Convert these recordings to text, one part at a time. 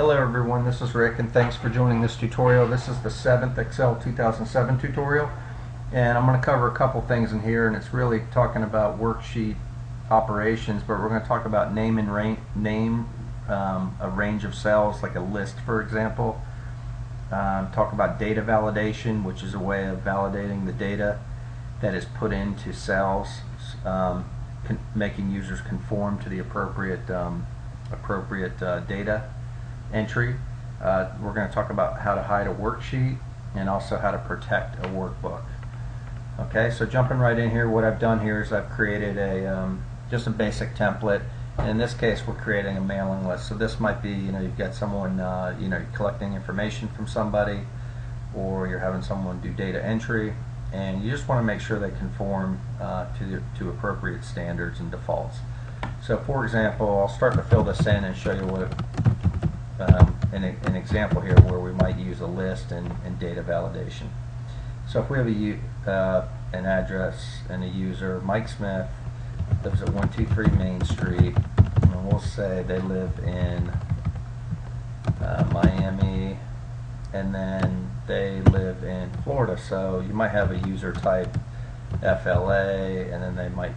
Hello everyone, this is Rick and thanks for joining this tutorial. This is the 7th Excel 2007 tutorial, and I'm going to cover a couple things in here, and it's really talking about worksheet operations, but we're going to talk about name a range of cells, like a list for example. Talk about data validation, which is a way of validating the data that is put into cells, making users conform to the appropriate data entry. We're going to talk about how to hide a worksheet and also how to protect a workbook. Okay, so jumping right in here, what I've done here is I've created just a basic template. And in this case, we're creating a mailing list. So this might be, you've got someone, you're collecting information from somebody, or you're having someone do data entry, and you just want to make sure they conform to appropriate standards and defaults. So for example, I'll start to fill this in and show you what an example here where we might use a list and data validation. So if we have an address and a user, Mike Smith lives at 123 Main Street, and we'll say they live in Miami, and then they live in Florida. So you might have a user type FLA, and then they might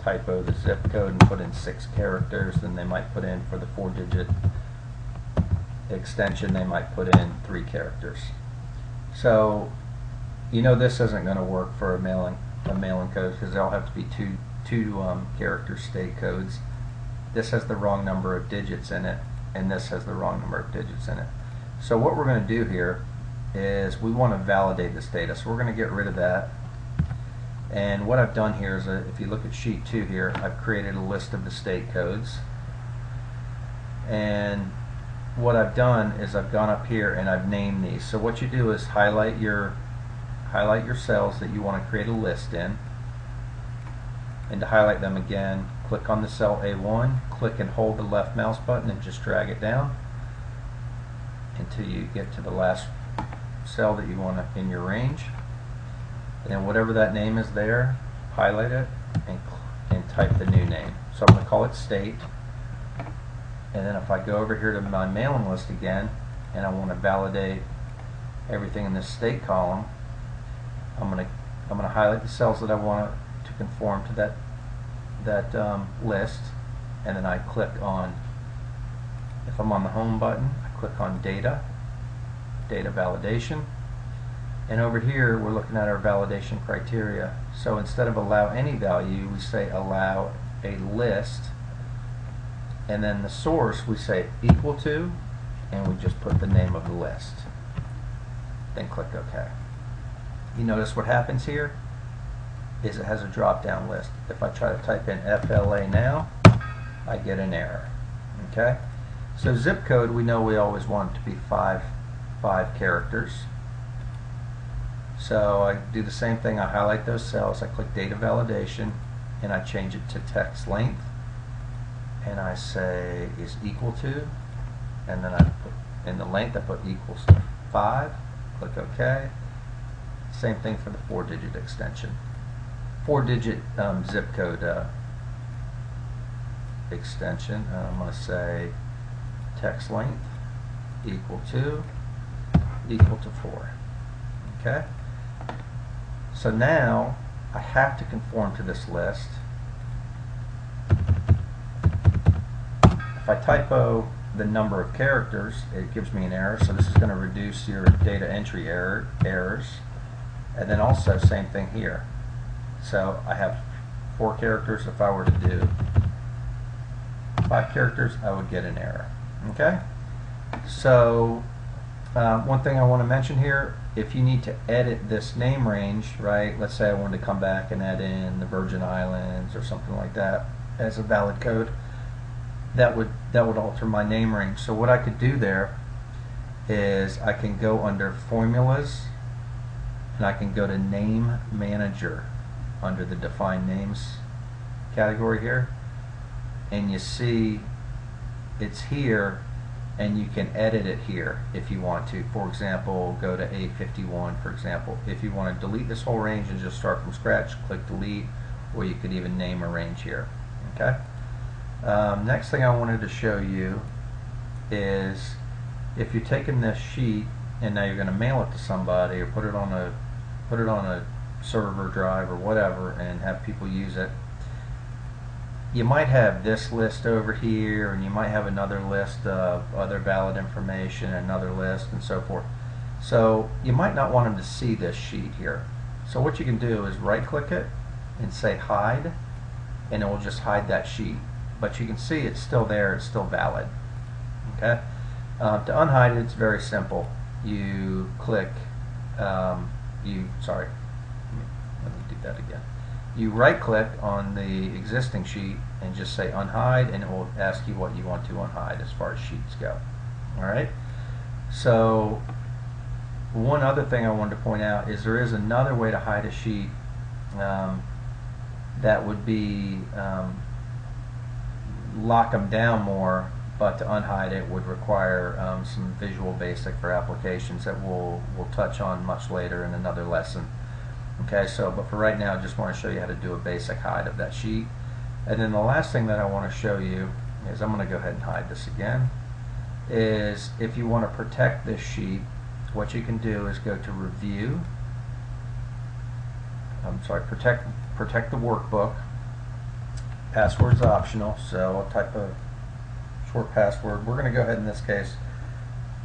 typo the zip code and put in 6 characters. Then they might put in, for the 4-digit extension, they might put in 3 characters. So this isn't going to work for a mailing code, because they'll have to be two character state codes. This has the wrong number of digits in it, and this has the wrong number of digits in it. So what we're going to do here is we want to validate this data. So we're going to get rid of that. And what I've done here is, if you look at sheet 2 here, I've created a list of the state codes. And what I've done is I've gone up here and I've named these. So what you do is highlight your cells that you want to create a list in. And to highlight them again, click on the cell A1, click and hold the left mouse button and just drag it down until you get to the last cell that you want in your range. And then whatever that name is there, highlight it and type the new name. So I'm going to call it state. And then if I go over here to my mailing list again, and I want to validate everything in this state column, I'm going to highlight the cells that I want to conform to that list, and then I click on, if I'm on the home button, I click on data validation. And over here we're looking at our validation criteria. So instead of allow any value, we say allow a list, and then the source we say equal to, and we just put the name of the list. Then click OK. You notice what happens here is it has a drop down list. If I try to type in FLA now, I get an error. Okay? So zip code, we know we always want it to be 5 characters. So I do the same thing. I highlight those cells, I click data validation, and I change it to text length, and I say is equal to, and then I put in the length, I put equals to 5, click OK. Same thing for the 4-digit extension. 4-digit zip code extension, I'm going to say text length equal to 4. Okay? So now I have to conform to this list. If I typo the number of characters, it gives me an error, so this is going to reduce your data entry errors. And then also same thing here. So I have 4 characters. If I were to do 5 characters, I would get an error. Okay? So one thing I want to mention here, if you need to edit this name range, right, let's say I wanted to come back and add in the Virgin Islands or something like that as a valid code, that would alter my name range. So what I could do there is I can go under formulas, and I can go to name manager under the define names category here, and you see it's here, and you can edit it here if you want to. For example, go to A51, for example. If you want to delete this whole range and just start from scratch, click delete, or you could even name a range here. Okay. Next thing I wanted to show you is if you're taking this sheet and now you're going to mail it to somebody or put it on a server drive or whatever and have people use it, you might have this list over here, and you might have another list of other valid information, another list, and so forth. So you might not want them to see this sheet here. So what you can do is right click it and say hide, and it will just hide that sheet. But you can see it's still there, it's still valid. Okay. To unhide it, it's very simple. You click, let me do that again. You right click on the existing sheet and just say unhide, and it will ask you what you want to unhide as far as sheets go. Alright? So one other thing I wanted to point out is there is another way to hide a sheet that would be lock them down more, but to unhide it would require some Visual Basic for applications that we'll touch on much later in another lesson. Okay, so but for right now, I just want to show you how to do a basic hide of that sheet. And then the last thing that I want to show you is, I'm going to go ahead and hide this again, is if you want to protect this sheet, what you can do is go to Review, protect the workbook. Password's optional, so I'll type a short password. We're going to go ahead in this case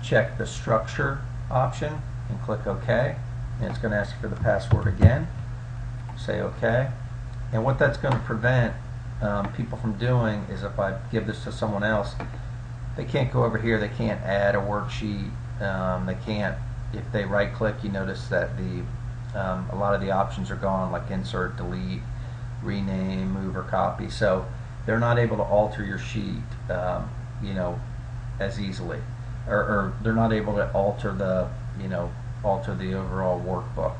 check the structure option and click OK. And it's going to ask you for the password again. Say OK. And what that's going to prevent people from doing is, if I give this to someone else, they can't go over here, they can't add a worksheet, they can't, if they right click, you notice that a lot of the options are gone, like insert, delete, rename, move, or copy. So they're not able to alter your sheet as easily, or they're not able to alter the overall workbook.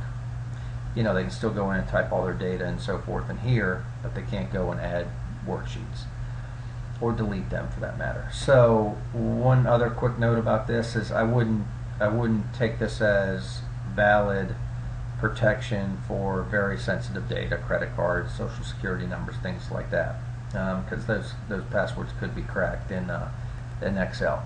They can still go in and type all their data and so forth in here, but they can't go and add worksheets or delete them for that matter. So one other quick note about this is I wouldn't take this as valid protection for very sensitive data, credit cards, social security numbers, things like that, because those passwords could be cracked in Excel.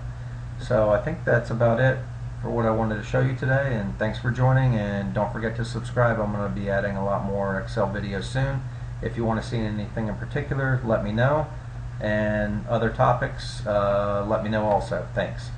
So I think that's about it for what I wanted to show you today, and thanks for joining, and don't forget to subscribe. I'm going to be adding a lot more Excel videos soon. If you want to see anything in particular, let me know, and other topics, let me know also. Thanks.